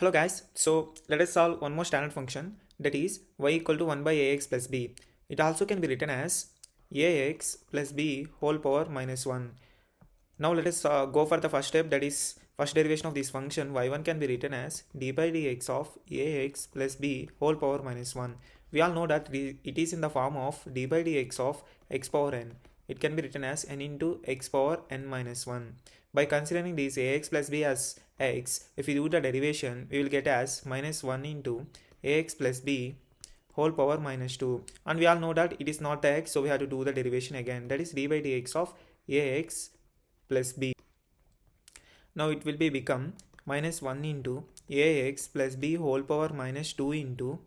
Hello guys, so let us solve one more standard function, that is y equal to 1 by ax plus b. It also can be written as ax plus b whole power minus 1. Now let us go for the first step, that is first derivation of this function. Y1 can be written as d by dx of ax plus b whole power minus 1. We all know that it is in the form of d by dx of x power n. It can be written as n into x power n minus 1. By considering this ax plus b as x, if we do the derivation, we will get as minus 1 into ax plus b whole power minus 2. And we all know that it is not the x, so we have to do the derivation again. That is d by dx of ax plus b. Now it will be become minus 1 into ax plus b whole power minus 2 into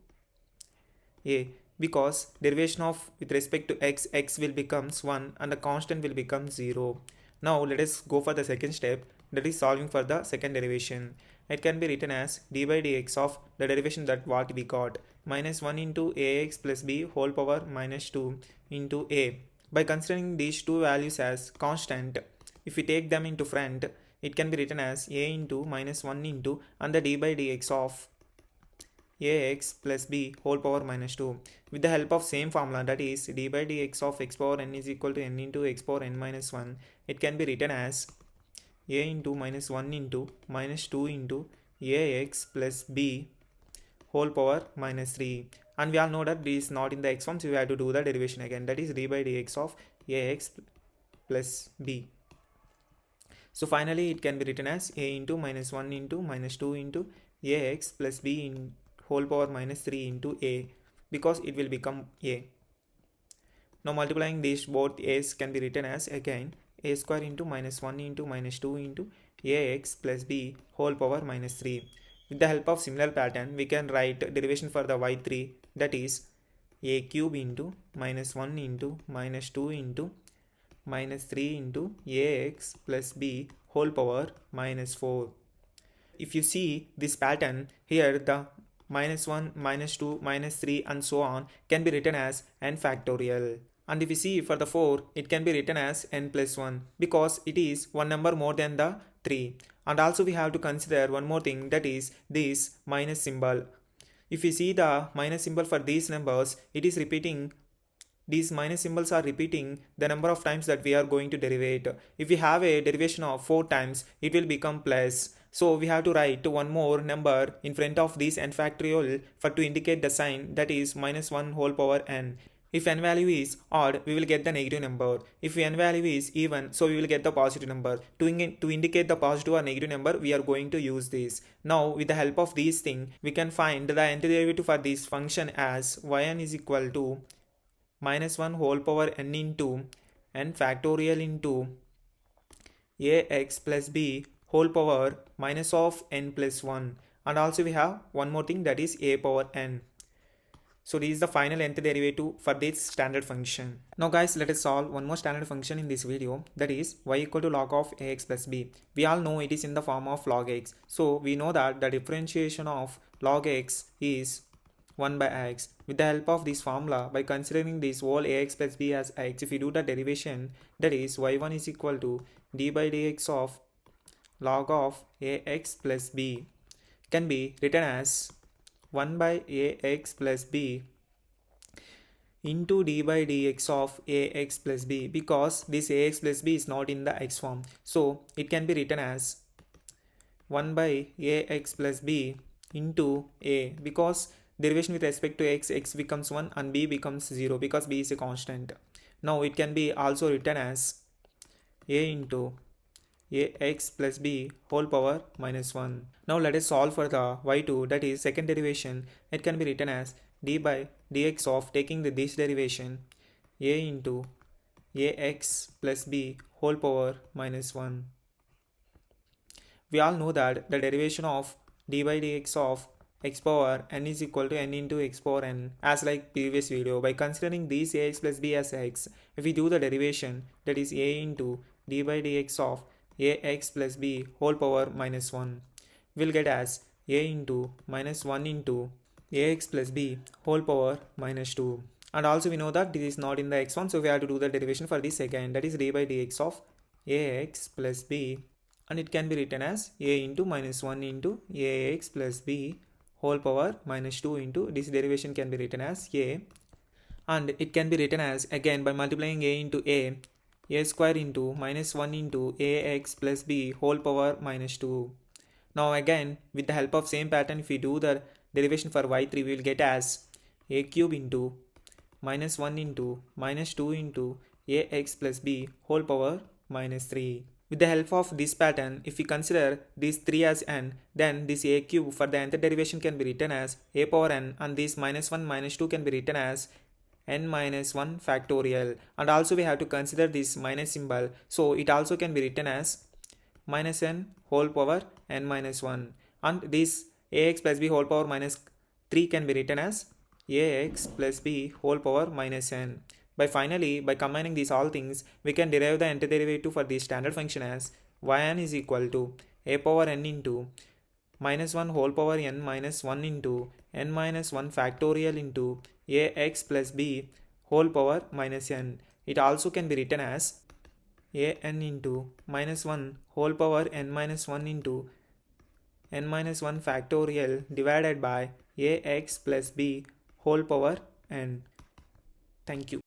a, because derivation of with respect to x will becomes 1 and the constant will become 0. Now let us go for the second step, that is solving for the second derivation. It can be written as d by dx of the derivation that what we got, minus 1 into ax plus b whole power minus 2 into a. By considering these two values as constant, if we take them into front, it can be written as a into minus 1 into and the d by dx of ax plus b whole power minus 2 with the help of same formula, that is d by dx of x power n is equal to n into x power n minus 1. It can be written as a into minus 1 into minus 2 into ax plus b whole power minus 3. And we all know that this is not in the x form, so we have to do the derivation again, that is d by dx of ax plus b. So finally it can be written as a into minus 1 into minus 2 into ax plus b in whole power minus 3 into a, because it will become a. Now multiplying these both a's can be written as again a square into minus 1 into minus 2 into ax plus b whole power minus 3. With the help of similar pattern, we can write derivation for the y3, that is a cube into minus 1 into minus 2 into minus 3 into ax plus b whole power minus 4. If you see this pattern here, the minus 1, minus 2, minus 3 and so on can be written as n factorial. And if you see for the 4, it can be written as n plus 1 because it is one number more than the 3. And also we have to consider one more thing, that is this minus symbol. If you see the minus symbol for these numbers, it is repeating. These minus symbols are repeating the number of times that we are going to derivate. If we have a derivation of 4 times, it will become plus. So we have to write one more number in front of this n factorial for to indicate the sign, that is minus 1 whole power n. If n value is odd, we will get the negative number. If n value is even, so we will get the positive number. To indicate the positive or negative number, we are going to use this. Now with the help of these things, we can find the antiderivative for this function as yn is equal to minus 1 whole power n into n factorial into ax plus b whole power minus of n plus 1. And also we have one more thing, that is a power n. So this is the final nth derivative for this standard function. Now guys, let us solve one more standard function in this video, that is y equal to log of ax plus b. We all know it is in the form of log x. So we know that the differentiation of log x is 1 by x. With the help of this formula, by considering this whole ax plus b as x, if we do the derivation, that is y1 is equal to d by dx of log of ax plus b, can be written as 1 by ax plus b into d by dx of ax plus b, because this ax plus b is not in the x form. So it can be written as 1 by ax plus b into a, because derivation with respect to x becomes 1 and b becomes 0 because b is a constant. Now it can be also written as a into ax plus b whole power minus 1. Now let us solve for the y2, that is second derivation. It can be written as d by dx of taking this derivation a into ax plus b whole power minus 1. We all know that the derivation of d by dx of x power n is equal to n into x power n, as like previous video. By considering these ax plus b as x, if we do the derivation, that is a into d by dx of ax plus b whole power minus 1, we'll get as a into minus 1 into ax plus b whole power minus 2. And also we know that this is not in the x form, so we have to do the derivation for this again, that is d by dx of ax plus b and it can be written as a into minus 1 into ax plus b whole power minus 2 into this derivation can be written as a, and it can be written as again by multiplying a into a square into minus 1 into ax plus b whole power minus 2. Now again with the help of same pattern, if we do the derivation for y3, we will get as a cube into minus 1 into minus 2 into ax plus b whole power minus 3. With the help of this pattern, if we consider these 3 as n, then this a cube for the nth derivation can be written as a power n, and this minus 1 minus 2 can be written as n minus 1 factorial, and also we have to consider this minus symbol, so it also can be written as minus n whole power n minus 1, and this ax plus b whole power minus 3 can be written as ax plus b whole power minus n. By combining these all things, we can derive the nth derivative for the standard function as yn is equal to a power n into minus 1 whole power n minus 1 into n minus 1 factorial into ax plus b whole power minus n. It also can be written as an into minus 1 whole power n minus 1 into n minus 1 factorial divided by ax plus b whole power n. Thank you.